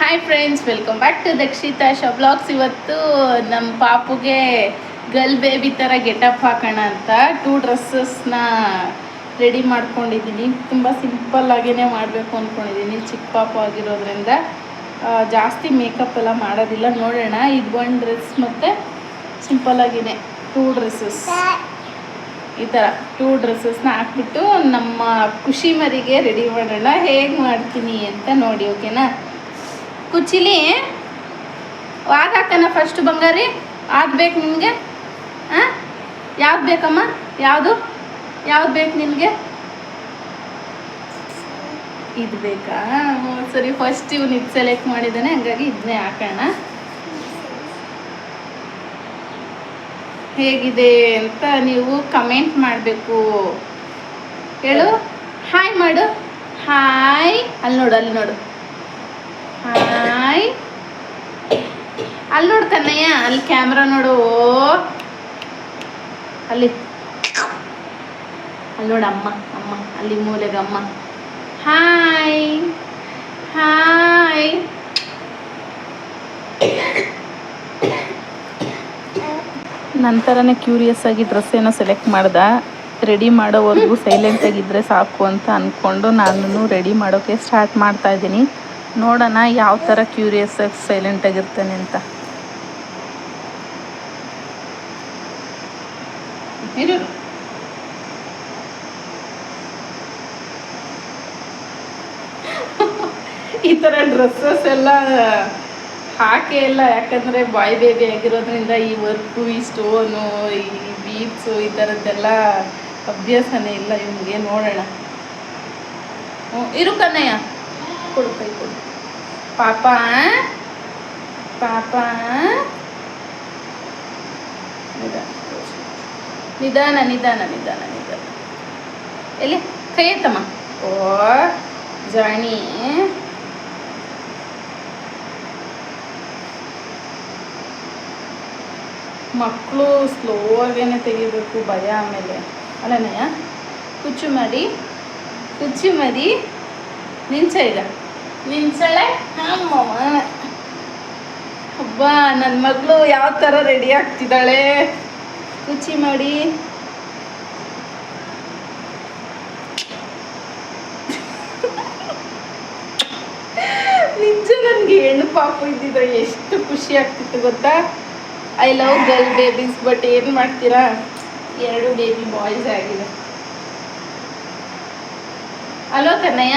Hi friends, welcome back to Dakshita blogs. ಇವತ್ತು ನಮ್ಮ ಪಾಪುಗೆ ಗರ್ಲ್ ಬೇಬಿ ಥರ ಗೆಟಪ್ ಹಾಕೋಣ ಅಂತ 2 ಡ್ರೆಸ್ಸಸ್ನ ರೆಡಿ ಮಾಡ್ಕೊಂಡಿದ್ದೀನಿ. ತುಂಬ ಸಿಂಪಲ್ಲಾಗೇ ಮಾಡಬೇಕು ಅಂದ್ಕೊಂಡಿದ್ದೀನಿ. ಚಿಕ್ಕ ಪಾಪು ಆಗಿರೋದ್ರಿಂದ ಜಾಸ್ತಿ ಮೇಕಪ್ ಎಲ್ಲ ಮಾಡೋದಿಲ್ಲ. ನೋಡೋಣ, ಇದು 1 ಡ್ರೆಸ್ ಮತ್ತು ಸಿಂಪಲ್ಲಾಗಿಯೇ 2 ಡ್ರೆಸ್ಸಸ್, ಈ ಥರ 2 ಡ್ರೆಸ್ಸಸ್ನ ಹಾಕ್ಬಿಟ್ಟು ನಮ್ಮ ಖುಷಿ ಮರಿಗೆ ರೆಡಿ ಮಾಡೋಣ. ಹೇಗೆ ಮಾಡ್ತೀನಿ ಅಂತ ನೋಡಿ, ಓಕೆನಾ? ಕುಚಿಲಿ ವಾದ ಹಾಕೋಣ ಫಸ್ಟು. ಬಂಗಾರಿ ಯಾವ್ದು ಬೇಕು ನಿನಗೆ? ಹಾಂ, ಯಾವ್ದು ಬೇಕಮ್ಮ? ಯಾವುದು ಬೇಕು ನಿನಗೆ? ಇದು ಬೇಕಾ? ಸರಿ, ಫಸ್ಟ್ ಇವನು ಇದು ಸೆಲೆಕ್ಟ್ ಮಾಡಿದ್ದಾನೆ, ಹಂಗಾಗಿ ಇದನ್ನೇ ಹಾಕೋಣ. ಹೇಗಿದೆ ಅಂತ ನೀವು ಕಮೆಂಟ್ ಮಾಡಬೇಕು. ಹೇಳು, ಹಾಯ್ ಮಾಡು. ಹಾಯ್, ಅಲ್ಲಿ ನೋಡು ಹಾಯ್. ಅಲ್ಲಿ ನೋಡು ಕನ್ನಯ್ಯ, ಅಲ್ಲಿ ಕ್ಯಾಮ್ರಾ ನೋಡು. ಅಲ್ಲಿ ನೋಡು, ಅಮ್ಮ ಅಲ್ಲಿ ಮೂಲೆಗೆ ಅಮ್ಮ. Hi hi. ನಂತರನೇ ಕ್ಯೂರಿಯಸ್ ಆಗಿ ಡ್ರೆಸ್ ಏನೋ ಸೆಲೆಕ್ಟ್ ಮಾಡ್ದೆ. ರೆಡಿ ಮಾಡೋವರೆಗೂ ಸೈಲೆಂಟಾಗಿದ್ದರೆ ಸಾಕು ಅಂತ ಅಂದ್ಕೊಂಡು ನಾನು ರೆಡಿ ಮಾಡೋಕ್ಕೆ ಸ್ಟಾರ್ಟ್ ಮಾಡ್ತಾಯಿದ್ದೀನಿ. ನೋಡೋಣ ಯಾವ ಥರ ಕ್ಯೂರಿಯಸ್ ಆಗಿ ಸೈಲೆಂಟಾಗಿರ್ತಾನೆ ಅಂತ. ಈ ಥರ ಡ್ರೆಸ್ಸಸ್ ಎಲ್ಲ ಹಾಕೇ ಇಲ್ಲ, ಯಾಕಂದರೆ ಬಾಯ್ ಬೇಬಿ ಆಗಿರೋದ್ರಿಂದ ಈ ವರ್ಕು, ಈ ಸ್ಟೋನು, ಈ ಬೀಡ್ಸು, ಈ ಥರದ್ದೆಲ್ಲ ಅಭ್ಯಾಸನೇ ಇಲ್ಲ ಇವನಿಗೆ. ನೋಡೋಣ. ಇರು ಕನ್ನಯ್ಯ, ಕೊಡು, ಕೈ ಕೊಡು. ಪಾಪ ನಿಧಾನ. ಎಲ್ಲಿ ಕೈ ಎತ್ತಮ್ಮ. ಓ ಜಾಣಿ. ಮಕ್ಕಳು ಸ್ಲೋ ಆಗೇನೆ ತೆಗಿಬೇಕು, ಭಯ ಆಮೇಲೆ ಅಲ್ಲನಯ್ಯ. ಕುಚ್ಚು ಮರಿ ನಿಂಚಳೆ. ಅಮ್ಮಮ್ಮ, ಹಬ್ಬ, ನನ್ನ ಮಗಳು ಯಾವ ಥರ ರೆಡಿ ಆಗ್ತಿದ್ದಾಳೆ. ಕುಚ್ಚಿ ಮಾಡಿ. ನಿಜ, ನನಗೆ ಹೆಣ್ಣು ಪಾಪು ಇದ್ದಿದ್ರೆ ಎಷ್ಟು ಖುಷಿ ಆಗ್ತಿತ್ತು ಗೊತ್ತಾ. I love girl babies. But ಏನು ಮಾಡ್ತೀರಾ, 2 ಬೇಬಿ ಬಾಯ್ಸ್ ಆಗಿದೆ. ಅಲೋ ಕನ್ನಯ್ಯ.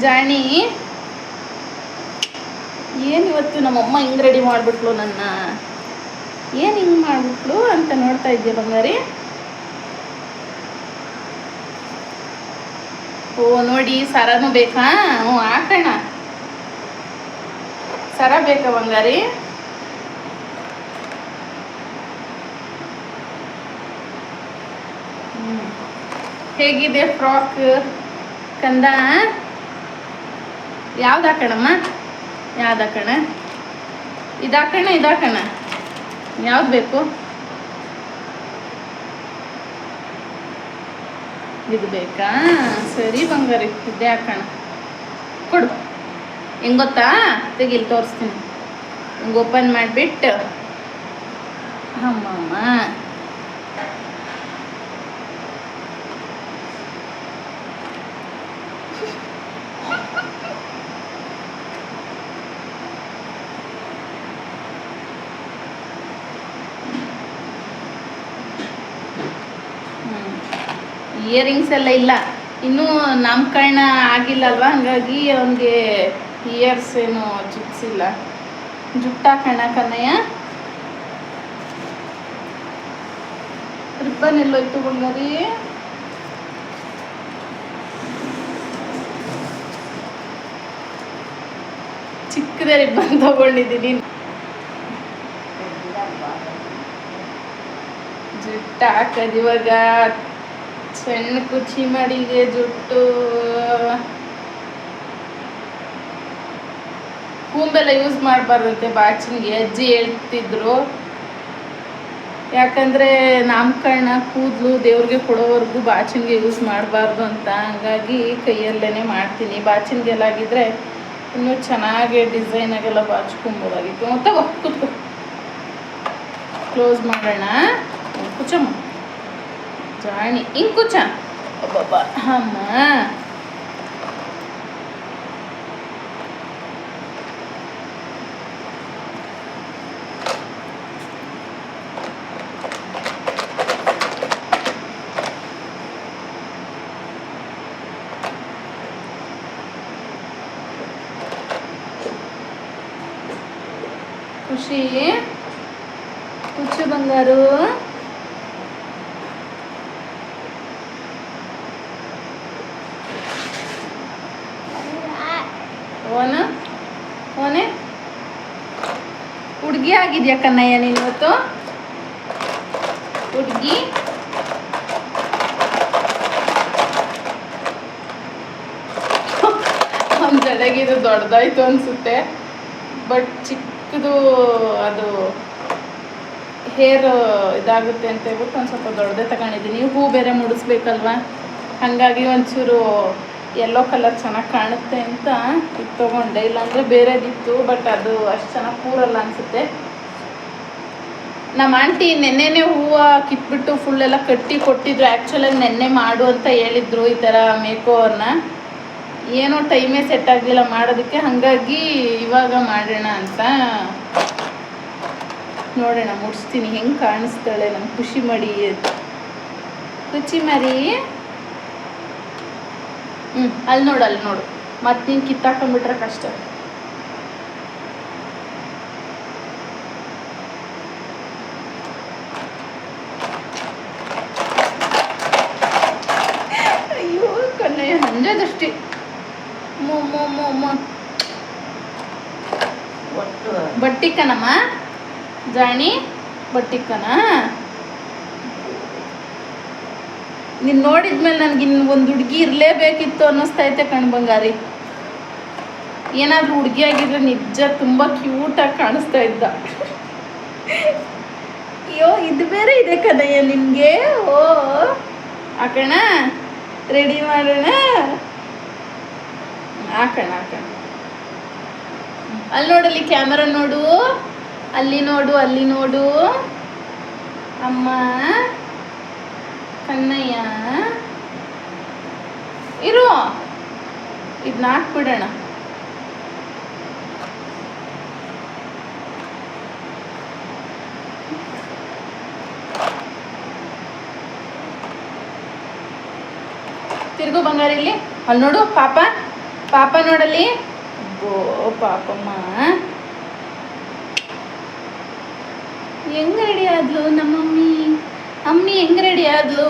ಜಾಣಿ, ಏನು ಇವತ್ತು ನಮ್ಮಮ್ಮ ಹಿಂಗೆ ರೆಡಿ ಮಾಡಿಬಿಟ್ಲು ನನ್ನ. ಏನು ಹಿಂಗೆ ಮಾಡಿಬಿಟ್ಲು ಅಂತ ನೋಡ್ತಾ ಇದ್ದೆ ಬಂಗಾರಿ. ಓ ನೋಡಿ, ಸರನೂ ಬೇಕಾ? ಹ್ಞೂ, ಹಾಕೋಣ. ಸರ ಬೇಕಾ ಬಂಗಾರಿ? ಹೇಗಿದೆ ಫ್ರಾಕ್ ಕಂದ? ಯಾವ್ದು ಹಾಕೋಣಮ್ಮ? ಯಾವ್ದು ಹಾಕೋಣ? ಇದು ಹಾಕೋಣ. ಯಾವ್ದು ಬೇಕು? ಇದು ಬೇಕಾ? ಸರಿ ಬಂಗಾರಿ, ಇದೇ ಹಾಕೋಣ. ಕೊಡು. ಹೆಂಗೆ ಗೊತ್ತಾ, ತೆಗಿಲಿ ತೋರಿಸ್ತೀನಿ. ಹಿಂಗೆ ಓಪನ್ ಮಾಡಿಬಿಟ್ಟು, ಅಮ್ಮಮ್ಮ, ಇಯರಿಂಗ್ಸ್ ಎಲ್ಲ ಇಲ್ಲ, ಇನ್ನೂ ನಾಮಕರಣ ಆಗಿಲ್ಲ ಅಲ್ವಾ, ಹಂಗಾಗಿ ಅವನಿಗೆ ಇಯರ್ಸ್ ಏನು ಜುಟ್ಸಿಲ್ಲ. ಜುಟ್ಟು ಹಾಕೋಣ ಕನ್ನಯ್ಯ. ರಿಬ್ಬನ್ ಎಲ್ಲೋಯ್ತು ಬಂಗಾರಿ? ಚಿಕ್ಕದೇ ರಿಬ್ಬನ್ ತಗೊಂಡಿದ್ದೀನಿ. ಜುಟ್ಟು ಹಾಕೋದು ಇವಾಗ. ಸಣ್ಣ ಕುಚ್ಚಿ ಮಾಡಿದೆ ಜುಟ್ಟು. ಕೂಂಬೆಲ್ಲ ಯೂಸ್ ಮಾಡಬಾರ್ದಂತೆ ಬಾಚಿನ್ಗೆ, ಅಜ್ಜಿ ಹೇಳ್ತಿದ್ರು. ಯಾಕಂದರೆ ನಾಮಕರಣ ಕೂದಲು ದೇವ್ರಿಗೆ ಕೊಡೋವರೆಗೂ ಬಾಚಿನ್ಗೆ ಯೂಸ್ ಮಾಡಬಾರ್ದು ಅಂತ. ಹಂಗಾಗಿ ಕೈಯಲ್ಲೇ ಮಾಡ್ತೀನಿ. ಬಾಚಿನ್ಗೆಲ್ಲ ಆಗಿದ್ರೆ ಇನ್ನೂ ಚೆನ್ನಾಗಿ ಡಿಸೈನಾಗೆಲ್ಲ ಬಾಚ್ಕೊಬೋದಾಗಿತ್ತು. ತಗೋ ಕೂತ್ಕೋ, ಕ್ಲೋಸ್ ಮಾಡೋಣ. ಕುಚ್ಚಮ್ಮ ಜಾಣಿ, ಹಿಂಗೆ ಕುಚ್ಚ. ಒಬ್ಬಬ್ಬ ಅಮ್ಮ, ಖುಷಿ ಕುಚ್ಚು ಬಂಗಾರು. ಓನೆ ಹುಡುಗಿ ಆಗಿದ್ಯಾ ಕನ್ನಯ್ಯ ನೀನು ಇವತ್ತು? ಹುಡುಗಿ ನಮ್ಮ ಜಡೆಗೆ ಇದು ದೊಡ್ಡದಾಯ್ತು ಅನಿಸುತ್ತೆ. ಬಟ್ ಚಿಕ್ಕದು ಅದು ಹೇರ್ ಇದಾಗುತ್ತೆ ಅಂತ ಹೇಳ್ಬಿಟ್ಟು ಒಂದು ಸ್ವಲ್ಪ ದೊಡ್ಡದೇ ತಗೊಂಡಿದ್ದೀನಿ. ಹೂ ಬೇರೆ ಮುಡಿಸ್ಬೇಕಲ್ವ, ಹಾಗಾಗಿ ಒಂಚೂರು ಯೆಲ್ಲೋ ಕಲರ್ ಚೆನ್ನಾಗಿ ಕಾಣುತ್ತೆ ಅಂತ ಇದು ತೊಗೊಂಡೆ. ಇಲ್ಲಾಂದರೆ ಬೇರೆದಿತ್ತು, ಬಟ್ ಅದು ಅಷ್ಟು ಚೆನ್ನಾಗಿ ಕೂರಲ್ಲ ಅನಿಸುತ್ತೆ. ನಮ್ಮ ಆಂಟಿ ನೆನ್ನೆನೇ ಹೂವು ಕಿತ್ಬಿಟ್ಟು ಫುಲ್ಲೆಲ್ಲ ಕಟ್ಟಿ ಕೊಟ್ಟಿದ್ರು. ಆ್ಯಕ್ಚುಲಾಗಿ ನೆನ್ನೆ ಮಾಡು ಅಂತ ಹೇಳಿದ್ರು ಈ ಥರ ಮೇಕೋವರ್ನ. ಏನೋ ಟೈಮೇ ಸೆಟ್ ಆಗಲಿಲ್ಲ ಮಾಡೋದಕ್ಕೆ, ಹಾಗಾಗಿ ಇವಾಗ ಮಾಡೋಣ ಅಂತ ನೋಡೋಣ. ಮುಡಿಸ್ತೀನಿ, ಹೆಂಗೆ ಕಾಣಿಸ್ತಾಳೆ ನಮ್ಮ ಖುಷಿ ಮಡಿ. ಖುಷಿ ಮರಿ ಅಲ್ಲಿ ನೋಡು ಮತ್ತೆ ನೀನು ಕಿತ್ತಾಕೊಂಡ್ಬಿಟ್ರೆ ಕಷ್ಟ. ಅಯ್ಯೋ ಕನ್ನಯ್ಯ ಹಂಜದಷ್ಟಿ. ಬಟ್ಟಿಕ್ಕನಮ್ಮ ಜಾಣಿ, ಬಟ್ಟಿಕ್ಕನ. ನೀನು ನೋಡಿದ್ಮೇಲೆ ನನಗೆ ಇನ್ನು ಒಂದು ಹುಡುಗಿ ಇರಲೇಬೇಕಿತ್ತು ಅನ್ನಿಸ್ತೈತೆ ಕಣ್ಬಂಗಾರಿ. ಏನಾದರೂ ಹುಡುಗಿ ಆಗಿದ್ರೆ ನಿಜ ತುಂಬ ಕ್ಯೂಟಾಗಿ ಕಾಣಿಸ್ತಾ ಇದ್ದ. ಅಯ್ಯೋ ಇದು ಬೇರೆ ಇದೆ ಕದಯ್ಯ ನಿನಗೆ. ಓ ಹಾಕೋಣ, ರೆಡಿ ಮಾಡೋಣ. ಹಾಕೋಣ. ಅಲ್ಲಿ ನೋಡಲ್ಲಿ ಕ್ಯಾಮರಾ ನೋಡು, ಅಲ್ಲಿ ನೋಡು ಅಮ್ಮ ಕನ್ನಯ್ಯ. ಇರು, ಇದನ್ನ ಹಾಕ್ಬಿಡೋಣ. ತಿರ್ಗು ಬಂಗಾರ ಇಲ್ಲಿ. ಅಲ್ಲಿ ನೋಡು ಪಾಪ ನೋಡಲ್ಲಿ. ಓ ಪಾಪಮ್ಮ ಹೆಂಗೆ ರೆಡಿ ಆದ್ಲು ನಮ್ಮಮ್ಮಿ. ಅಮ್ಮಿ ಹೆಂಗೆ ರೆಡಿ ಆದ್ಲು.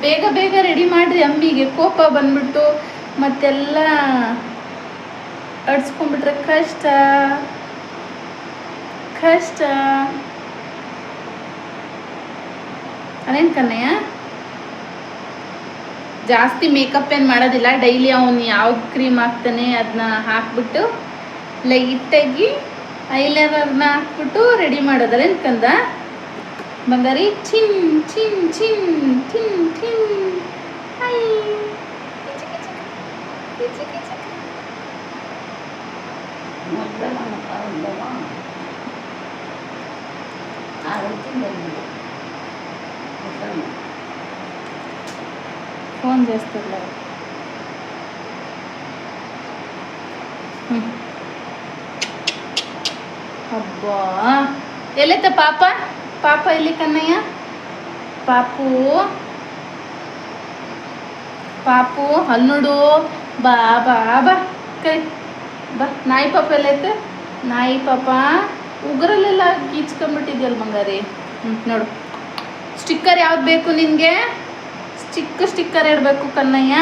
ಬೇಗ ರೆಡಿ ಮಾಡಿರಿ. ಅಮ್ಮಿಗೆ ಕೋಪ ಬಂದ್ಬಿಟ್ಟು ಮತ್ತೆಲ್ಲ ಅಡ್ಸ್ಕೊಂಡ್ಬಿಟ್ರೆ ಕಷ್ಟ. ಅದೇನು ಕನ್ನಯ್ಯ ಜಾಸ್ತಿ ಮೇಕಪ್ ಏನು ಮಾಡೋದಿಲ್ಲ. ಡೈಲಿ ಅವನು ಯಾವ್ದು ಕ್ರೀಮ್ ಹಾಕ್ತಾನೆ ಅದನ್ನ ಹಾಕ್ಬಿಟ್ಟು ಲೈಟಾಗಿ ಐಲೈನರ್ನ ಹಾಕ್ಬಿಟ್ಟು ರೆಡಿ ಮಾಡೋದಲ್ಲ ಕಂದ ಬಂಗಾರಿ. ಚಿನ್ ಚಿನ್ ಚಿನ್ ಟಿನ್ ಟಿನ್ ಹೈ ఫోన్ చేస్తున్నారు. అబ్బా ఎల్లైతే పాప ఎల్లి కన్నయ్య పాపు హన్నుడు బాబా ಕೈ ಬಾ. ನಾಯಿ ಪಾಪ ಎಲ್ಲೈತೆ. ನಾಯಿ ಪಾಪ ಉಗುರಲ್ಲೆಲ್ಲ ಗೀಚ್ಕೊಂಡ್ಬಿಟ್ಟಿದ್ಯಲ್ಲ ಬಂಗಾರಿ. ನೋಡು ಸ್ಟಿಕ್ಕರ್ ಯಾವ್ದು ಬೇಕು ನಿನಗೆ? ಚಿಕ್ಕ ಸ್ಟಿಕ್ಕರ್ ಇಡಬೇಕು ಕನ್ನಯ್ಯ.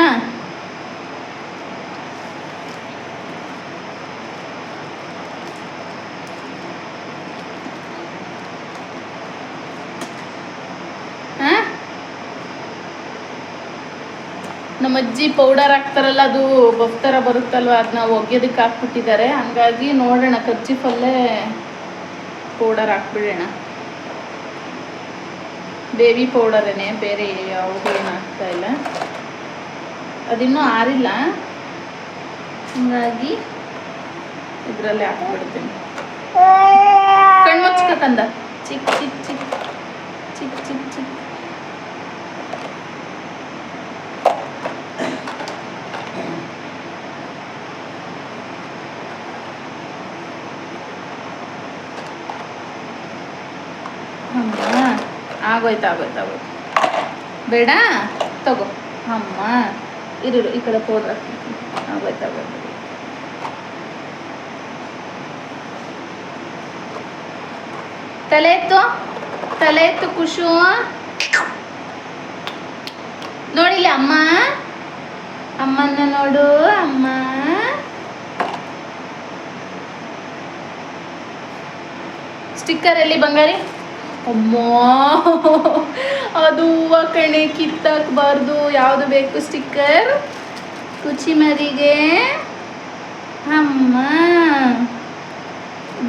ನಮ್ಮ ಅಜ್ಜಿ ಪೌಡರ್ ಹಾಕ್ತಾರಲ್ಲ, ಅದು ಬಫ್ ಥರ ಬರುತ್ತಲ್ವ, ಅದನ್ನ ಒಗೆಯೋದಕ್ಕೆ ಹಾಕ್ಬಿಟ್ಟಿದ್ದಾರೆ. ಹಂಗಾಗಿ ನೋಡೋಣ, ಕರ್ಚಿಫಲ್ಲೇ ಪೌಡರ್ ಹಾಕ್ಬಿಡೋಣ. ಬೇಬಿ ಪೌಡರೇನೆ, ಬೇರೆ ಯಾವುದು ಏನು ಆಗ್ತಾ ಇಲ್ಲ. ಅದಿನ್ನೂ ಆರಿಲ್ಲ, ಹಂಗಾಗಿ ಇದರಲ್ಲೇ ಹಾಕ್ಬಿಡ್ತೀನಿ. ಕಣ್ಮುಚ್ಕಂದ ಚಿಕ್ಕ ಚಿಕ್ಕ ಚಿಕ್ಕ ಚಿಕ್ಕ ಚಿಕ್ಕ ಚಿಕ್ಕ. ಆಗೋಯ್ತು. ಬೇಡ ತಗೋ ಅಮ್ಮ, ಇರು ಈ ಕಡೆ ಪೌಡ್ರ್ ಹಾಕ್ತೀನಿ. ಆಗೋಯ್ತು. ತಲೆ ಎತ್ತು ಖುಷು. ನೋಡಿಲ್ಲ ಅಮ್ಮನ್ನ ನೋಡು. ಅಮ್ಮ ಸ್ಟಿಕ್ಕರ್ ಎಲ್ಲಿ ಬಂಗಾರಿ? ಅಮ್ಮ, ಅದು ಹೂವು ಕಣೆ, ಕಿತ್ತಾಕಬಾರ್ದು. ಯಾವುದು ಬೇಕು ಸ್ಟಿಕ್ಕರ್? ಕುಚಿ ಮರಿಗೆ. ಅಮ್ಮ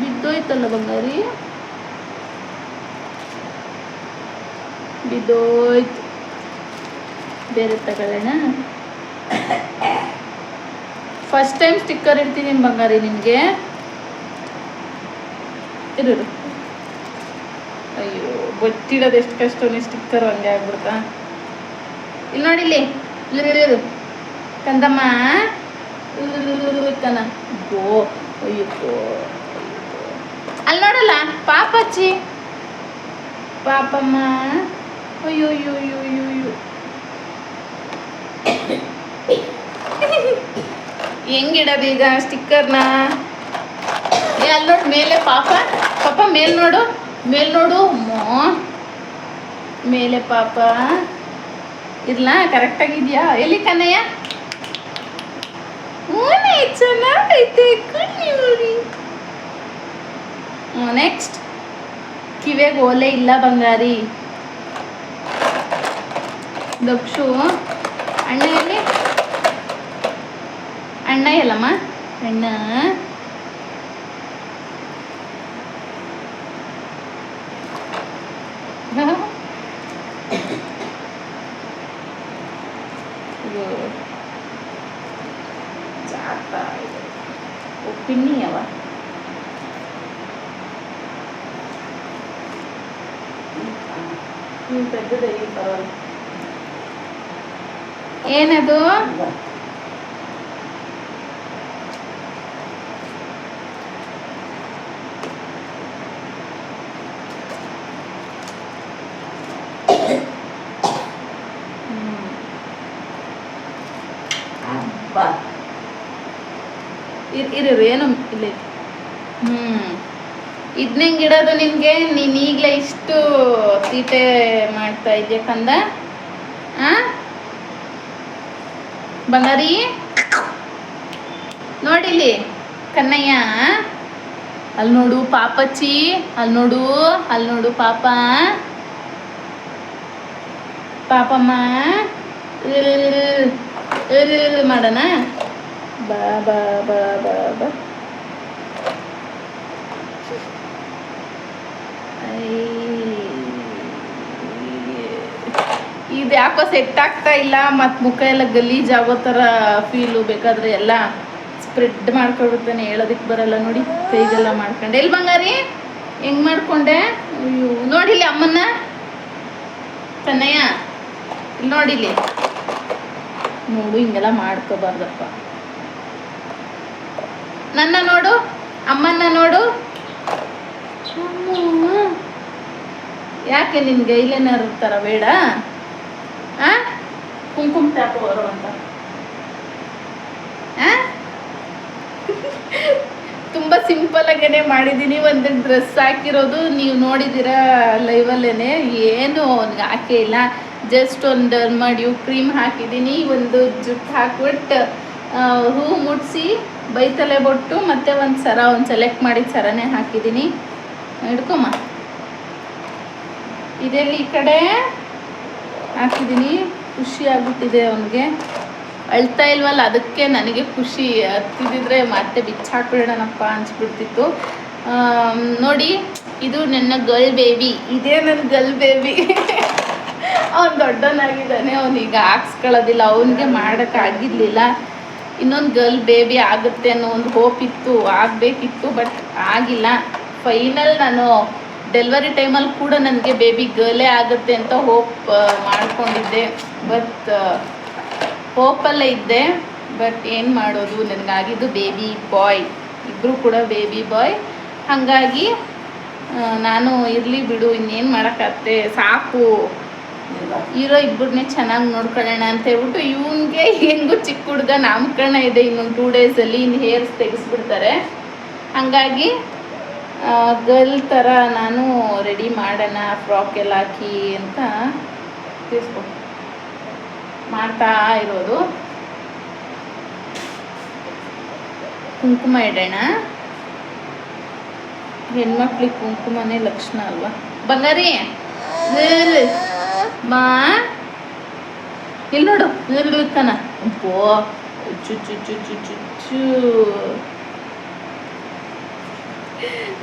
ಬಿದ್ದೋಯ್ತಲ್ಲ ಬಂಗಾರಿ, ಬಿದ್ದೋಯ್ತು. ಬೇರೆ ತಗೊಳ್ಳೋಣ. ಫಸ್ಟ್ ಟೈಮ್ ಸ್ಟಿಕ್ಕರ್ ಇಡ್ತೀನಿ ಬಂಗಾರಿ ನಿನಗೆ. ಇರು. ಅಯ್ಯೋ, ಬಚ್ಚಿಡೋದು ಎಷ್ಟು ಕಷ್ಟ. ನೀವು ಸ್ಟಿಕ್ಕರ್ ಹಂಗೆ ಆಗ್ಬಿಡ್ತಾ. ಇಲ್ಲಿ ನೋಡಿಲ್ಲಿ, ಇಲ್ಲಿರು ಕಂದಮ್ಮ. ಕನ ಗೋ. ಅಯ್ಯೋ, ಅಲ್ಲಿ ನೋಡಲ್ಲ ಪಾಪಚ್ಚಿ, ಪಾಪಮ್ಮ. ಅಯ್ಯೋ ಹೆಂಗಿಡೋದು ಈಗ ಸ್ಟಿಕ್ಕರ್ನ? ಅಲ್ಲಿ ನೋಡಿ ಮೇಲೆ ಪಾಪ ಮೇಲ್ ನೋಡು. ಮೇಲೆ ಪಾಪ ಇರ್ಲಾ? ಕರೆಕ್ಟಾಗಿದೆಯಾ? ಎಲ್ಲಿ ಕನ್ನಯ್ಯ? ಹೂನೇ, ಚೆನ್ನಾಗೈತೆ. ನೋಡಿ. ನೆಕ್ಸ್ಟ್ ಕಿವಿಗೆ ಓಲೆ ಇಲ್ಲ ಬಂಗಾರಿ. ದಕ್ಷು ಅಣ್ಣ ಎಲ್ಲಿ? ಅಣ್ಣ ಎಲ್ಲಮ್ಮ? ಅಣ್ಣ ಜಾತ ಪಿನ್ನಿ ಅವ. ಪರವಾಗಿಲ್ಲ. ಏನದು? ಇರು ಏನು ಇಲ್ಲ. ಇದನ್ನ ಹೆಂಗಿಡೋದು ನಿನಗೆ? ನೀನು ಈಗಲೇ ಇಷ್ಟು ತೀಟೆ ಮಾಡ್ತಾ ಇದೆಯಾ ಕಂದ? ಬಂಗಾರಿ ನೋಡಿಲಿ ಕನ್ನಯ್ಯ. ಅಲ್ಲಿ ನೋಡು ಪಾಪಚ್ಚಿ, ಅಲ್ಲಿ ನೋಡು ಪಾಪಮ್ಮ. ಮಾಡೋಣ ಬಾ. ಇದು ಯಾಕೋ ಸೆಟ್ ಆಗ್ತಾ ಇಲ್ಲ. ಮತ್ತು ಮುಖ ಎಲ್ಲ ಗಲೀಜಾಗೋ ಥರ ಫೀಲು. ಬೇಕಾದರೆ ಎಲ್ಲ ಸ್ಪ್ರೆಡ್ ಮಾಡ್ಕೊಳ್ಬಿಡ್ತಾನೆ, ಹೇಳೋದಕ್ಕೆ ಬರಲ್ಲ. ನೋಡಿ ಕೈಗೆಲ್ಲ ಮಾಡ್ಕೊಂಡೆ. ಎಲ್ಲಿ ಬಂಗಾರಿ ಹೆಂಗೆ ಮಾಡ್ಕೊಂಡೆ? ಅಯ್ಯೋ, ನೋಡಿಲಿ ಅಮ್ಮನ್ನ ಕನ್ನಯ್ಯ, ಇಲ್ಲಿ ನೋಡಿಲಿ. ನೋಡು, ಹಿಂಗೆಲ್ಲ ಮಾಡ್ಕೋಬಾರ್ದಪ್ಪ. ನನ್ನ ನೋಡು, ಅಮ್ಮನ್ನ ನೋಡು. ಯಾಕೆ ನಿನ್ಗೆ ಐಲೈನರ್ ಥರ ಬೇಡ? ಕುಂಕುಮ ಟ್ಯಾಪ್ ಬರೋ ಅಂತ. ತುಂಬ ಸಿಂಪಲಾಗೇ ಮಾಡಿದ್ದೀನಿ. ಒಂದು ಡ್ರೆಸ್ ಹಾಕಿರೋದು ನೀವು ನೋಡಿದ್ದೀರಾ ಲೈವಲ್ಲೇ. ಏನು ಅವ್ನಿಗೆ ಹಾಕೇ ಇಲ್ಲ. ಜಸ್ಟ್ ಒಂದು ಡರ್ಮಡ್ಯೂ ಕ್ರೀಮ್ ಹಾಕಿದ್ದೀನಿ. ಒಂದು ಜುಟ್ಟು ಹಾಕ್ಬಿಟ್ಟು ಹೂ ಮುಡಿಸಿ ಬೈತಲೆ ಬೊಟ್ಟು ಮತ್ತು ಒಂದು ಸರ, ಒಂದು ಸೆಲೆಕ್ಟ್ ಮಾಡಿದ ಸರನೇ ಹಾಕಿದ್ದೀನಿ. ಹಿಡ್ಕೊಮ್ಮ. ಇದೆಲ್ಲಿ ಈ ಕಡೆ ಹಾಕಿದ್ದೀನಿ. ಖುಷಿ ಆಗ್ಬಿಟ್ಟಿದೆ ಅವನಿಗೆ. ಅಳ್ತಾ ಇಲ್ವಲ್ಲ, ಅದಕ್ಕೆ ನನಗೆ ಖುಷಿ. ಹತ್ತಿದ್ರೆ ಮತ್ತೆ ಬಿಚ್ಚಾಕ್ಬಿಡೋಣಪ್ಪ ಅನ್ಸ್ಬಿಡ್ತಿತ್ತು. ನೋಡಿ, ಇದು ನನ್ನ ಗರ್ಲ್ ಬೇಬಿ, ಇದೇ ನನ್ನ ಗರ್ಲ್ ಬೇಬಿ. ಅವ್ನು ದೊಡ್ಡವನಾಗಿದ್ದಾನೆ, ಅವನೀಗ ಹಾಕ್ಸ್ಕೊಳ್ಳೋದಿಲ್ಲ, ಅವನಿಗೆ ಮಾಡೋಕ್ಕಾಗಿರ್ಲಿಲ್ಲ. ಇನ್ನೊಂದು ಗರ್ಲ್ ಬೇಬಿ ಆಗುತ್ತೆ ಅನ್ನೋ ಒಂದು ಹೋಪ್ ಇತ್ತು, ಆಗಬೇಕಿತ್ತು, ಬಟ್ ಆಗಿಲ್ಲ. ಫೈನಲ್ ನಾನು ಡೆಲಿವರಿ ಟೈಮಲ್ಲಿ ಕೂಡ ನನಗೆ ಬೇಬಿ ಗರ್ಲೇ ಆಗುತ್ತೆ ಅಂತ ಹೋಪ್ ಮಾಡ್ಕೊಂಡಿದ್ದೆ. ಬಟ್ ಹೋಪಲ್ಲೇ ಇದ್ದೆ, ಬಟ್ ಏನು ಮಾಡೋದು, ನನಗಾಗಿದ್ದು ಬೇಬಿ ಬಾಯ್. ಇಬ್ಬರು ಕೂಡ ಬೇಬಿ ಬಾಯ್. ಹಾಗಾಗಿ ನಾನು ಇರಲಿ ಬಿಡು, ಇನ್ನೇನು ಮಾಡೋಕ್ಕಾಗತ್ತೆ, ಸಾಕು, ಇರೋ ಇಬ್ಬರನ್ನೇ ಚೆನ್ನಾಗಿ ನೋಡ್ಕೊಳ್ಳೋಣ ಅಂತ ಹೇಳ್ಬಿಟ್ಟು, ಇವನಿಗೆ ಹೆಂಗೂ ಚಿಕ್ಕ ಹುಡುಗ ನಾಮಕರಣ ಇದೆ ಇನ್ನೊಂದು 2 ಡೇಸಲ್ಲಿ, ಇನ್ನು ಹೇರ್ಸ್ ತೆಗೆಸ್ಬಿಡ್ತಾರೆ. ಹಾಗಾಗಿ ಗರ್ಲ್ ಥರ ನಾನು ರೆಡಿ ಮಾಡೋಣ, ಫ್ರಾಕ್ ಎಲ್ಲ ಹಾಕಿ ಅಂತ ಮಾಡ್ತಾ ಇರೋದು. ಕುಂಕುಮ ಇಡೋಣ, ಹೆಣ್ಮಕ್ಳಿಗೆ ಕುಂಕುಮನೇ ಲಕ್ಷಣ ಅಲ್ವಾ. ಬಂಗಾರಿ ಮಾ ಇಲ್ಲಿ ನೋಡು, ಇರ್ತಾನ ಅಪ್ಪೋ, ಚು ಚು ಚು ಚು ಚು ಚು.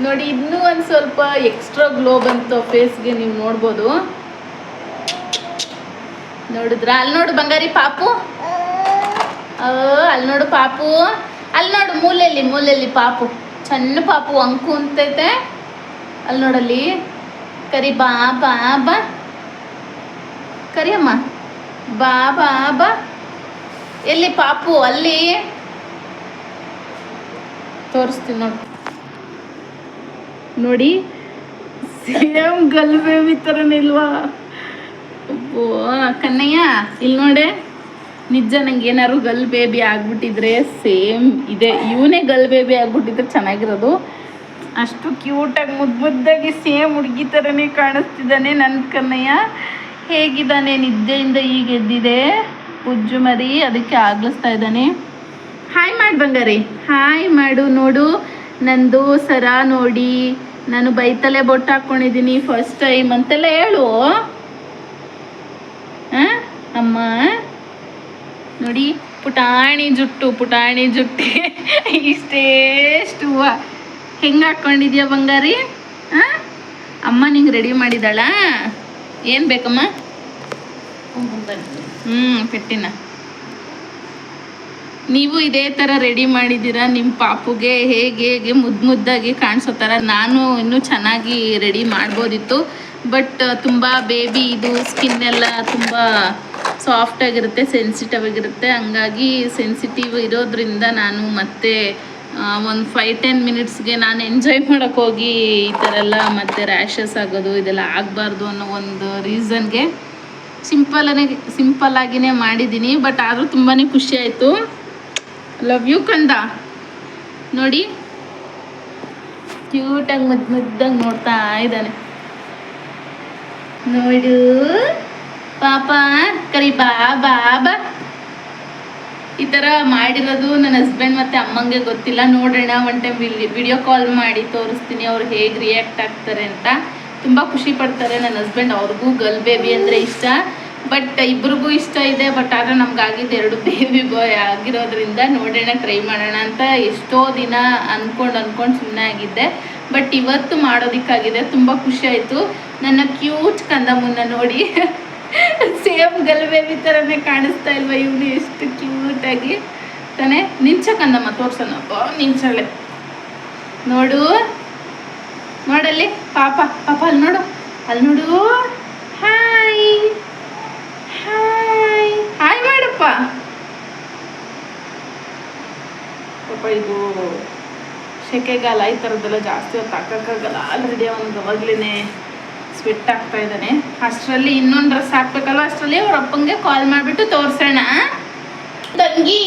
ನೋಡಿ, ಇನ್ನೂ ಒಂದು ಸ್ವಲ್ಪ ಎಕ್ಸ್ಟ್ರಾ ಗ್ಲೋ ಬಂತು ಫೇಸ್ಗೆ, ನೀವು ನೋಡ್ಬೋದು. ನೋಡಿದ್ರ? ಅಲ್ಲಿ ನೋಡು ಬಂಗಾರಿ ಪಾಪು, ಅಲ್ಲಿ ನೋಡು ಪಾಪು, ಅಲ್ಲಿ ನೋಡು ಮೂಲೆಯಲ್ಲಿ ಪಾಪು, ಸಣ್ಣ ಪಾಪು ಅಂಕು ಅಂತೈತೆ. ಅಲ್ಲಿ ನೋಡಲ್ಲಿ, ಕರಿ ಬಾ ಬಾ ಬಾ, ಕರಿಯಮ್ಮ, ಬಾ ಬಾ ಬಾ. ಎಲ್ಲಿ ಪಾಪು? ಅಲ್ಲಿ ತೋರಿಸ್ತೀನಿ ನೋಡಿ. ನೋಡಿ, ಸೇಮ್ ಗರ್ಲ್ ಬೇಬಿ ಥರನೇ ಇಲ್ವಾ? ಅಬ್ಬೋ ಕನ್ನಯ್ಯ, ಇಲ್ಲಿ ನೋಡೆ, ನಿಜ ನಂಗೆ ಏನಾದ್ರು ಗರ್ಲ್ ಬೇಬಿ ಆಗ್ಬಿಟ್ಟಿದ್ರೆ ಸೇಮ್ ಇದೆ, ಇವನೇ ಗರ್ಲ್ ಬೇಬಿ ಆಗ್ಬಿಟ್ಟಿದ್ರೆ ಚೆನ್ನಾಗಿರೋದು. ಅಷ್ಟು ಕ್ಯೂಟಾಗಿ ಮುದ್ದಾಗಿ ಸೇಮ್ ಹುಡುಗಿ ಥರನೇ ಕಾಣಿಸ್ತಿದ್ದಾನೆ ನನ್ನ ಕನ್ನಯ್ಯ. ಹೇಗಿದ್ದಾನೆ? ನಿದ್ದೆಯಿಂದ ಈಗ ಎದ್ದಿದೆ ಪುಜ್ಜು ಮರಿ, ಅದಕ್ಕೆ ಆಗ್ಲಿಸ್ತಾ ಇದ್ದಾನೆ. ಹಾಯ್ ಮಾಡಿ ಬಂಗಾರಿ, ಹಾಯ್ ಮಾಡು. ನೋಡು ನಂದು ಸರ ನೋಡಿ, ನಾನು ಬೈತಲೆ ಬೊಟ್ಟು ಹಾಕ್ಕೊಂಡಿದ್ದೀನಿ ಫಸ್ಟ್ ಟೈಮ್ ಅಂತೆಲ್ಲ ಹೇಳು. ಅಮ್ಮ ನೋಡಿ, ಪುಟಾಣಿ ಜುಟ್ಟು ಇಷ್ಟೇಷ್ಟು ಹೂವು ಹೆಂಗೆ ಹಾಕ್ಕೊಂಡಿದ್ಯಾ ಬಂಗಾರಿ? ಅಮ್ಮ ನಿಂಗೆ ರೆಡಿ ಮಾಡಿದಾಳ? ಏನು ಬೇಕಮ್ಮ? ಪೆಟ್ಟಿನ ನೀವು ಇದೇ ಥರ ರೆಡಿ ಮಾಡಿದ್ದೀರಾ ನಿಮ್ಮ ಪಾಪುಗೆ, ಹೇಗೆ ಮುದ್ದಾಗಿ ಕಾಣಿಸೋ ಥರ. ನಾನು ಇನ್ನೂ ಚೆನ್ನಾಗಿ ರೆಡಿ ಮಾಡ್ಬೋದಿತ್ತು, ಬಟ್ ತುಂಬ ಬೇಬಿ ಇದು ಸ್ಕಿನ್ ಎಲ್ಲ ತುಂಬ ಸಾಫ್ಟಾಗಿರುತ್ತೆ, ಸೆನ್ಸಿಟಿವ್ ಆಗಿರುತ್ತೆ. ಹಂಗಾಗಿ ಸೆನ್ಸಿಟಿವ್ ಇರೋದ್ರಿಂದ ನಾನು ಮತ್ತೆ ಒಂದು 5-10 ಮಿನಿಟ್ಸ್ಗೆ ನಾನು ಎಂಜಾಯ್ ಮಾಡೋಕ್ಕೋಗಿ ಈ ಥರ ಎಲ್ಲ ಮತ್ತೆ ರ್ಯಾಷಸ್ ಆಗೋದು ಇದೆಲ್ಲ ಆಗಬಾರ್ದು ಅನ್ನೋ ಒಂದು ರೀಸನ್ಗೆ ಸಿಂಪಲ್ಲಾಗಿಯೇ ಮಾಡಿದ್ದೀನಿ. ಬಟ್ ಆದರೂ ತುಂಬಾ ಖುಷಿ ಆಯಿತು. ಲವ್ ಯು ಕಂದ. ನೋಡಿ, ಕ್ಯೂಟಾಗಿ ಮುದ್ದಾಗಿ ನೋಡ್ತಾ ಇದ್ದಾನೆ. ನೋಡು ಪಾಪ, ಕರಿ ಬಾ ಬಾ ಬಾ. ಈ ಥರ ಮಾಡಿರೋದು ನನ್ನ ಹಸ್ಬೆಂಡ್ ಮತ್ತು ಅಮ್ಮಂಗೆ ಗೊತ್ತಿಲ್ಲ. ನೋಡೋಣ, ಒನ್ ಟೈಮ್ ವಿಡಿಯೋ ಕಾಲ್ ಮಾಡಿ ತೋರಿಸ್ತೀನಿ ಅವ್ರು ಹೇಗೆ ರಿಯಾಕ್ಟ್ ಆಗ್ತಾರೆ ಅಂತ. ತುಂಬ ಖುಷಿ ಪಡ್ತಾರೆ ನನ್ನ ಹಸ್ಬೆಂಡ್. ಅವ್ರಿಗೂ ಗರ್ಲ್ ಬೇಬಿ ಅಂದರೆ ಇಷ್ಟ, ಬಟ್ ಇಬ್ರಿಗೂ ಇಷ್ಟ ಇದೆ. ಬಟ್ ಆದರೆ ನಮ್ಗಾಗಿದ್ದು 2 ಬೇಬಿ ಬಾಯ್ ಆಗಿರೋದ್ರಿಂದ ನೋಡೋಣ, ಟ್ರೈ ಮಾಡೋಣ ಅಂತ ಎಷ್ಟೋ ದಿನ ಅಂದ್ಕೊಂಡು ಸುಮ್ಮನೆ ಆಗಿದ್ದೆ. ಬಟ್ ಇವತ್ತು ಮಾಡೋದಕ್ಕಾಗಿದೆ. ತುಂಬ ಖುಷಿ ಆಯಿತು. ನನ್ನ ಕ್ಯೂಟ್ ಕಂದ ಮುನ್ನ ನೋಡಿ, ಸೇಮ್ ಗರ್ಲ್ ಬೇಬಿ ಥರನೇ ಕಾಣಿಸ್ತಾ ಇಲ್ವ? ಇವನು ಎಷ್ಟು ಕ್ಯೂಟಾಗಿ ತಾನೆ. ನಿಂಚಕಂದಮ್ಮ ತೋರ್ಸೋಣಪ್ಪ, ನಿಂಚಳೆ ನೋಡಲ್ಲಿ ಪಾಪ ಅಲ್ಲಿ ನೋಡು, ಹಾಯ್ ಮಾಡಪ್ಪ. ಪಾಪ ಇದು ಸೆಕೆಗಾಲ, ಈ ಥರದ್ದೆಲ್ಲ ಜಾಸ್ತಿ ಹೊತ್ತು ಹಾಕೋಕ್ಕಾಗಲ್ಲ. ಆಲ್ರೆಡಿ ಅವ್ನಿಗೆ ಅವಾಗಲೇ ಸ್ವೆಟ್ ಆಗ್ತಾ ಇದ್ದಾನೆ. ಅಷ್ಟರಲ್ಲಿ ಇನ್ನೊಂದು ಡ್ರೆಸ್ ಹಾಕ್ಬೇಕಲ್ವ, ಅಷ್ಟರಲ್ಲಿ ಅವ್ರ ಅಪ್ಪಂಗೆ ಕಾಲ್ ಮಾಡಿಬಿಟ್ಟು ತೋರಿಸೋಣ. ತಂಗಿ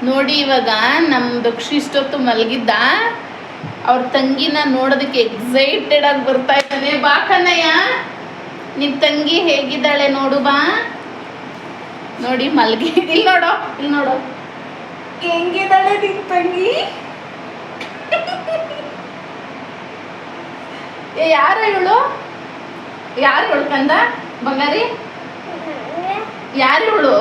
ನೋಡಿ, ಇವಾಗ ನಮ್ಮ ದಕ್ಷಿ ಇಷ್ಟೊತ್ತು ಮಲಗಿದ್ದ, ಅವ್ರ ತಂಗಿನ ನೋಡೋದಕ್ಕೆ ಎಕ್ಸೈಟೆಡ್ ಆಗಿ ಬರ್ತಾ ಇದ್ದಾನೆ. ಬಾ ಕನ್ನಯ್ಯ, ನಿನ್ನ ತಂಗಿ ಹೇಗಿದ್ದಾಳೆ ನೋಡು, ಬಾ. ನೋಡಿ ಮಲಗಿ, ಇಲ್ಲಿ ನೋಡೋ ಹೆಂಗಿದ್ದಾಳೆ ನಿನ್ನ ತಂಗಿ. ಯಾರು ಇವಳು ಕಂದ ಬಂಗಾರಿ? ಯಾರು ಇವಳು?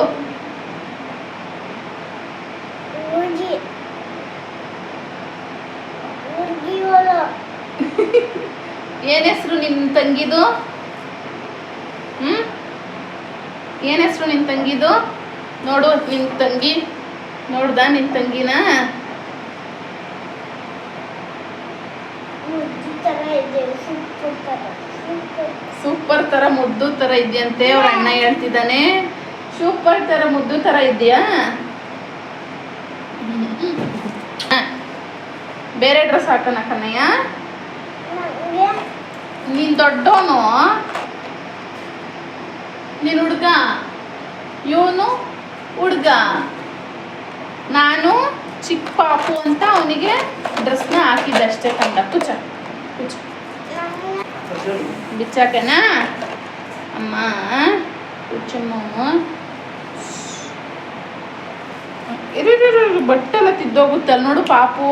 ಏನ್ ಹೆಸರು ನಿನ್ ತಂಗಿದು? ಏನ್ ಹೆಸರು ನಿನ್ ತಂಗಿದು? ನೋಡು ನಿನ್ ತಂಗಿ, ನೋಡ್ದ ನಿನ್ ತಂಗಿನ? ಸೂಪರ್ ತರ ಮುದ್ದು ತರ ಇದೆಯಂತೆ. ಅವ್ರ ಅಣ್ಣ ಹೇಳ್ತಿದ್ದಾನೆ ಸೂಪರ್ ತರ ಮುದ್ದು ತರ ಇದೆಯಾ? ಬೇರೆ ಡ್ರೆಸ್ ಹಾಕೋಣ ಕನ್ನಯ್ಯ. ನೀನ್ ದೊಡ್ಡವನು, ನೀನು ಹುಡ್ಗ, ಇವನು ಹುಡ್ಗ, ನಾನು ಚಿಕ್ಕ ಪಾಪು ಅಂತ ಅವನಿಗೆ ಡ್ರೆಸ್ನ ಹಾಕಿದ್ದಷ್ಟೇ ಕಂದ. ಕುಚ ಕುಚ ಬಿಚ್ಚಾಕನಾ ಅಮ್ಮ? ಕುಚ್ಚಮ್ಮ ಬಟ್ಟೆಲ್ಲ ತಿದ್ದೋಗುತ್ತಲ್ಲ ನೋಡು ಪಾಪು.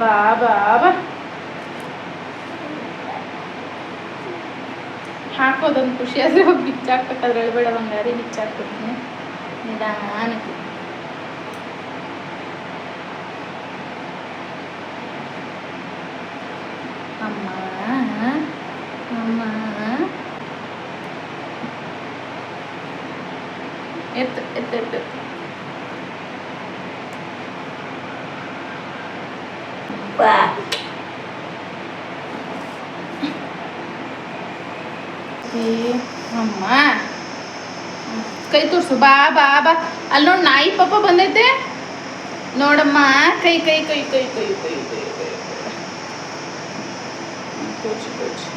ಬಾ ಬಾ ಬಾ ಹಾಕೋದೊಂದು ಖುಷಿ ಆದರೆ ಹೋಗಿ ಬಿಚ್ಚಾಕ್ಬೇಕಾದ್ರೆ ಹೇಳ್ಬೇಡ ಬಂಗಾರಿ, ಬಿಚ್ಚಾಕ್ಬಿಡ್ತೀನಿ ನಿಧಾನಕ್ಕೆ. ಅಮ್ಮ ಅಮ್ಮ ಎತ್ತು ಎತ್ತು ಎತ್ತು. ಅಮ್ಮ ಕೈ ತೋರ್ಸು. ಬಾ ಬಾ ಬಾ. ಅಲ್ಲಿ ನೋಡಿ ನಾಯಿ ಪಾಪ ಬಂದೈತೆ ನೋಡಮ್ಮ. ಕೈ ಕೈ ಕೈ ಕೈ ಕೈ ಕೈ ಕೈ ಕೈ ತೋರ್ಸು ತೋರ್ಸು.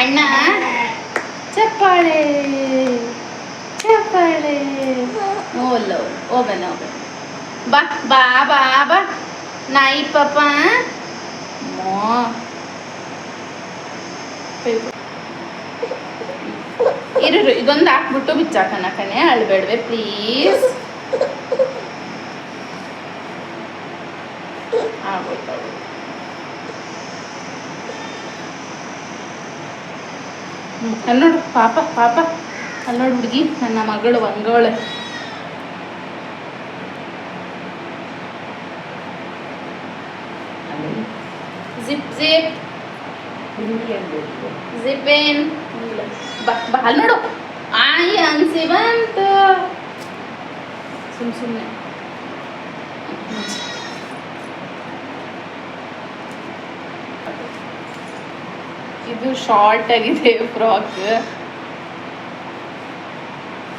ಅಣ್ಣ ಚಪ್ಪಾಳೆ ಚಪ್ಪಾಳೆ. ಓಲ್ಲ ಹೋಗೋಣ ಹೋಗೋಣ. ಬಾ ಬಾ ಬಾ ಬಾ ನಾಯಿ ಪಾಪ. ಇರು ಇದೊಂದು ಹಾಕ್ಬಿಟ್ಟು ಬಿಚ್ಚಾಕನ ಕಣೆ, ಅಳ್ಬೇಡ್ವೆ ಪ್ಲೀಸ್. ಆಗೋಯ್ತು ಅಲ್ಲಿ ನೋಡು ಪಾಪ ಪಾಪ. ಅಲ್ಲಿ ನೋಡು ಹುಡುಗಿ ನನ್ನ ಮಗಳು ಒಂಗೋಳೆ. ಜಿಪ್ ಜಿಪ್ ಜಿಪ್ ಏನ್ ಬಾ ಬಾ. ಅಲ್ಲಿ ನೋಡು ಆಯಿ ಅನ್ಸಿ ಬಂತು ಸುಮ್ಮನೆ. ಇದು ಶಾರ್ಟ್ ಆಗಿದೆ ಫ್ರಾಕ್.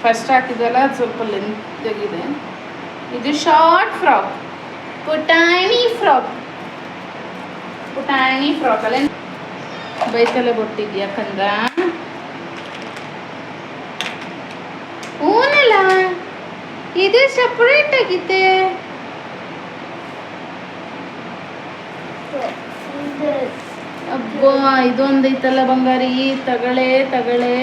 ಫಸ್ಟ್ ಹಾಕಿದಲ್ಲ ಅದು ಸ್ವಲ್ಪ ಲೆಂತ್ ಆಗಿದೆ. ಇದು ಶಾರ್ಟ್ ಫ್ರಾಕ್, ಪುಟಾಣಿ ಫ್ರಾಕ್. ಪುಟಾಣಿ ಫ್ರಾಕ್ ಅಲ್ಲ ಬೈತಲೆ ಕೊಟ್ಟಿದ್ಯಾ ಕಂದ? ಹೂನಲ್ಲ ಇದು ಸಪ್ರೇಟ್ ಆಗಿದೆ. ಅಬ್ಬಾ ಇದೊಂದು ಐತಲ್ಲ ಬಂಗಾರಿ, ತಗಳೆ ತಗಳೆ.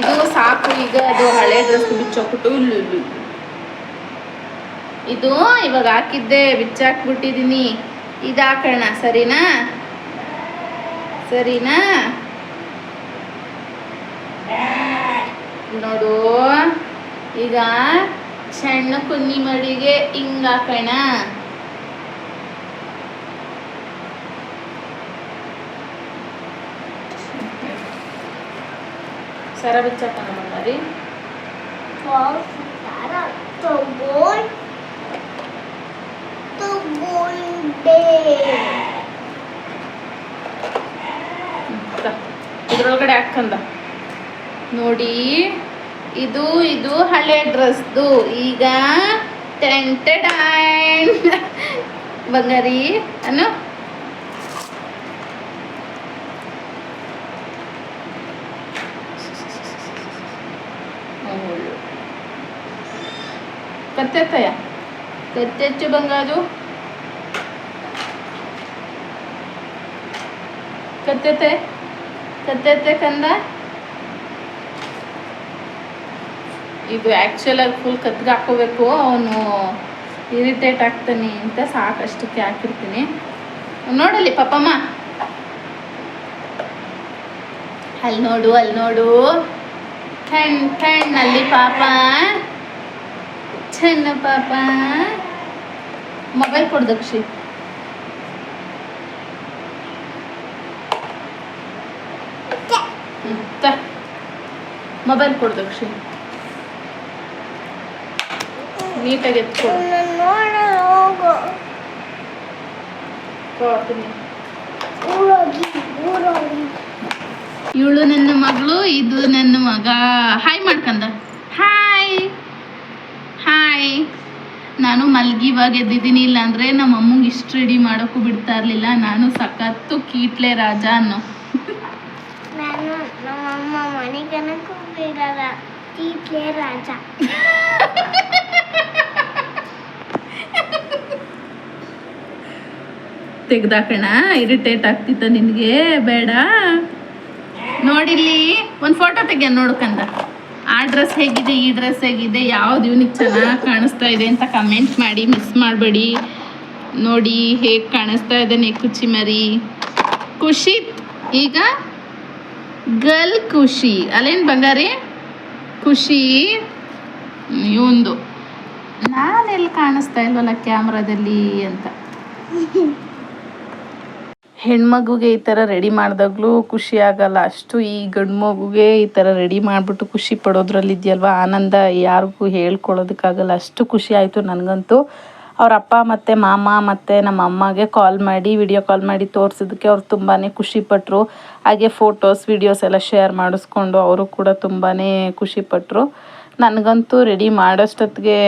ಇದು ಸಾಕು ಈಗ. ಅದು ಹಳೆ ಡ್ರೆಸ್ ಬಿಚ್ಚೋಕ್ಬಿಟ್ಟು ಇಲ್ಲಿ ಇದು ಇವಾಗ ಹಾಕಿದ್ದೆ ಬಿಚ್ಚಾಕ್ಬಿಟ್ಟಿದ್ದೀನಿ. ಇದು ಹಾಕೋಣ ಸರಿನಾ? ಸರಿನಾ? ನೋಡು ಈಗ ಸಣ್ಣ ಕುನ್ನಿ ಮಡಿಗೆ ಹಿಂಗ ಹಾಕೋಣ. ಸರ ಬಿಚ್ಚಾಕೋಣ ಬಂಗಾರಿ. ಇದ್ರೊಳಗಡೆ ಹಾಕಂದ ನೋಡಿ. ಇದು ಇದು ಹಳೆ ಡ್ರೆಸ್ದು. ಈಗ ಟೆಂಟೆಡ್ ಬಂಗಾರಿ ಅನ್ನು ಕತ್ತೆತ್ತಯ್ಯ ಕತ್ತೆಚ್ಚು ಬಂಗಾರು. ಕತ್ತೆತ್ತೆ ಕತ್ತೆತ್ತೆ ಕಂದ. ಇದು ಆ್ಯಕ್ಚುಲಾಗಿ ಫುಲ್ ಕತ್ಗೆ ಹಾಕೋಬೇಕು, ಅವನು ಇರಿಟೇಟ್ ಆಗ್ತಾನೆ ಅಂತ ಸಾಕಷ್ಟಕ್ಕೆ ಹಾಕಿರ್ತೀನಿ. ನೋಡಲಿ ಪಾಪಮ್ಮ, ಅಲ್ಲಿ ನೋಡು ಕಣ್ಣಲ್ಲಿ ಪಾಪ, ಚೆನ್ನ ಪಾಪ. ಮೊಬೈಲ್ ಕೊಡು ದಕ್ಷಿ. ಮೊಬೈಲ್ ಕೊಡು ದಕ್ಷಿ, ನೀಟಾಗಿ ಎತ್ಕೊಡು. ಇವಳು ನನ್ನ ಮಗಳು, ಇದು ನನ್ನ ಮಗ. ಹಾಯ್ ಮಾಡ್ಕಂದ. ಹಾಯ್. ನಾನು ಮಲ್ಗಿವಾಗ ಎದ್ದಿದ್ದೀನಿ, ಇಲ್ಲಾಂದರೆ ನಮ್ಮ ಅಮ್ಮಂಗೆ ಇಷ್ಟು ರೆಡಿ ಮಾಡೋಕ್ಕೂ ಬಿಡ್ತಾ ಇರಲಿಲ್ಲ. ನಾನು ಸಖತ್ತು ಕೀಟ್ಲೆ ರಾಜ ಅನ್ನೋ. ನಮ್ಮಮ್ಮ ಮನೆಗನಕ್ಕೂ ಬಿಡಲ್ಲ, ಕೀಟ್ಲೆ ರಾಜ. ತೆಗ್ದಾಕಣ, ಇರಿಟೇಟ್ ಆಗ್ತಿತ್ತ ನಿನಗೆ? ಬೇಡ. ನೋಡಿಲ್ಲಿ ಒಂದು ಫೋಟೋ ತೆಗಿಯ ನೋಡ್ಕಂದ. ಆ ಡ್ರೆಸ್ ಹೇಗಿದೆ, ಈ ಡ್ರೆಸ್ ಹೇಗಿದೆ, ಯಾವ್ದು ಇವನಿಗೆ ಚೆನ್ನಾಗಿ ಕಾಣಿಸ್ತಾ ಇದೆ ಅಂತ ಕಮೆಂಟ್ ಮಾಡಿ, ಮಿಸ್ ಮಾಡಬೇಡಿ. ನೋಡಿ ಹೇಗೆ ಕಾಣಿಸ್ತಾ ಇದ್ದಾನೆ ಕುಚಿ ಮರಿ. ಖುಷಿ ಈಗ ಗರ್ಲ್ ಖುಷಿ ಅಲ್ಲೇನು ಬಂಗಾರಿ? ಖುಷಿ ಇವಂದು ನಾನೆಲ್ಲಿ ಕಾಣಿಸ್ತಾ ಇಲ್ವಲ್ಲ ಕ್ಯಾಮ್ರಾದಲ್ಲಿ ಅಂತ. ಹೆಣ್ಮಗುಗೆ ಈ ಥರ ರೆಡಿ ಮಾಡಿದಾಗಲೂ ಖುಷಿ ಆಗಲ್ಲ ಅಷ್ಟು. ಈ ಗಂಡು ಮಗುಗೆ ಈ ಥರ ರೆಡಿ ಮಾಡಿಬಿಟ್ಟು ಖುಷಿ ಪಡೋದ್ರಲ್ಲಿ ಇದೆಯಲ್ವ ಆನಂದ, ಯಾರಿಗೂ ಹೇಳ್ಕೊಳ್ಳೋದಕ್ಕಾಗಲ್ಲ. ಅಷ್ಟು ಖುಷಿ ಆಯಿತು ನನಗಂತೂ. ಅವ್ರ ಅಪ್ಪ ಮತ್ತು ಮಾಮ ಮತ್ತು ನಮ್ಮ ಅಮ್ಮಗೆ ವಿಡಿಯೋ ಕಾಲ್ ಮಾಡಿ ತೋರಿಸಿದ್ದಕ್ಕೆ ಅವ್ರು ತುಂಬಾ ಖುಷಿಪಟ್ಟರು. ಹಾಗೆ ಫೋಟೋಸ್ ವಿಡಿಯೋಸ್ ಎಲ್ಲ ಶೇರ್ ಮಾಡಿಸ್ಕೊಂಡು ಅವರು ಕೂಡ ತುಂಬಾ ಖುಷಿಪಟ್ಟರು. ನನಗಂತೂ ರೆಡಿ ಮಾಡೋಷ್ಟೊತ್ತಿಗೆ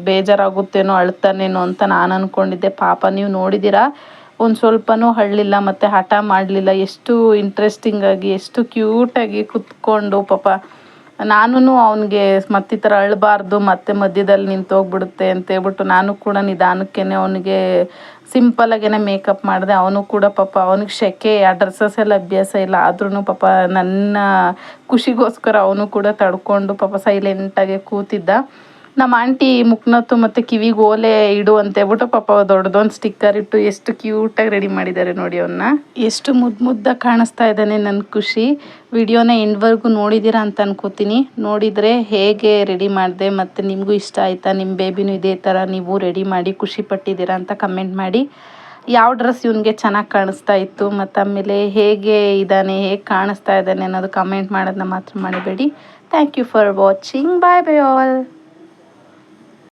ಬೇಜಾರಾಗುತ್ತೇನೋ, ಅಳ್ತಾನೇನೋ ಅಂತ ನಾನು ಅಂದ್ಕೊಂಡಿದ್ದೆ. ಪಾಪ ನೀವು ನೋಡಿದ್ದೀರಾ, ಒಂದು ಸ್ವಲ್ಪನೂ ಅಳಲಿಲ್ಲ ಮತ್ತು ಹಠ ಮಾಡಲಿಲ್ಲ. ಎಷ್ಟು ಇಂಟ್ರೆಸ್ಟಿಂಗಾಗಿ, ಎಷ್ಟು ಕ್ಯೂಟಾಗಿ ಕುತ್ಕೊಂಡು ಪಾಪ. ನಾನು ಅವನಿಗೆ ಈ ಥರ ಅಳಬಾರ್ದು ಮತ್ತೆ ಮಧ್ಯದಲ್ಲಿ ನಿಂತೋಗ್ಬಿಡುತ್ತೆ ಅಂತೇಳ್ಬಿಟ್ಟು ನಾನು ಕೂಡ ನಿಧಾನಕ್ಕೇ ಅವನಿಗೆ ಸಿಂಪಲಾಗೇ ಮೇಕಪ್ ಮಾಡಿದೆ. ಅವನು ಕೂಡ ಪಾಪ ಅವನಿಗೆ ಸೆಕೆ, ಆ ಡ್ರೆಸ್ಸಸ್ ಎಲ್ಲ ಅಭ್ಯಾಸ ಇಲ್ಲ, ಆದ್ರೂ ಪಾಪ ನನ್ನ ಖುಷಿಗೋಸ್ಕರ ಅವನು ಕೂಡ ತಡ್ಕೊಂಡು ಪಾಪ ಸೈಲೆಂಟಾಗಿ ಕೂತಿದ್ದ. ನಮ್ಮ ಆಂಟಿ ಮುಕ್ನತ್ತು ಮತ್ತು ಕಿವಿಗೆ ಓಲೆ ಇಡು ಅಂತೇಳ್ಬಿಟ್ಟು ಪಾಪ ದೊಡ್ಡದೊಂದು ಸ್ಟಿಕ್ಕರ್ ಇಟ್ಟು ಎಷ್ಟು ಕ್ಯೂಟಾಗಿ ರೆಡಿ ಮಾಡಿದ್ದಾರೆ ನೋಡಿ. ಅವನ್ನ ಎಷ್ಟು ಮುದ್ದಾಗಿ ಕಾಣಿಸ್ತಾ ಇದ್ದಾನೆ ನನ್ನ ಖುಷಿ. ವಿಡಿಯೋನ ಎಂಡ್ವರೆಗೂ ನೋಡಿದ್ದೀರಾ ಅಂತ ಅನ್ಕೋತೀನಿ. ನೋಡಿದರೆ ಹೇಗೆ ರೆಡಿ ಮಾಡಿದೆ ಮತ್ತು ನಿಮಗೂ ಇಷ್ಟ ಆಯಿತಾ, ನಿಮ್ಮ ಬೇಬಿನೂ ಇದೇ ಥರ ನೀವು ರೆಡಿ ಮಾಡಿ ಖುಷಿ ಪಟ್ಟಿದ್ದೀರಾ ಅಂತ ಕಮೆಂಟ್ ಮಾಡಿ. ಯಾವ ಡ್ರೆಸ್ ಇವನಿಗೆ ಚೆನ್ನಾಗಿ ಕಾಣಿಸ್ತಾ ಇತ್ತು ಮತ್ತು ಆಮೇಲೆ ಹೇಗೆ ಇದ್ದಾನೆ, ಹೇಗೆ ಕಾಣಿಸ್ತಾ ಇದ್ದಾನೆ ಅನ್ನೋದು ಕಮೆಂಟ್ ಮಾಡೋದನ್ನ ಮಾತ್ರ ಮಾಡಬೇಡಿ. Thank you for watching. Bye all.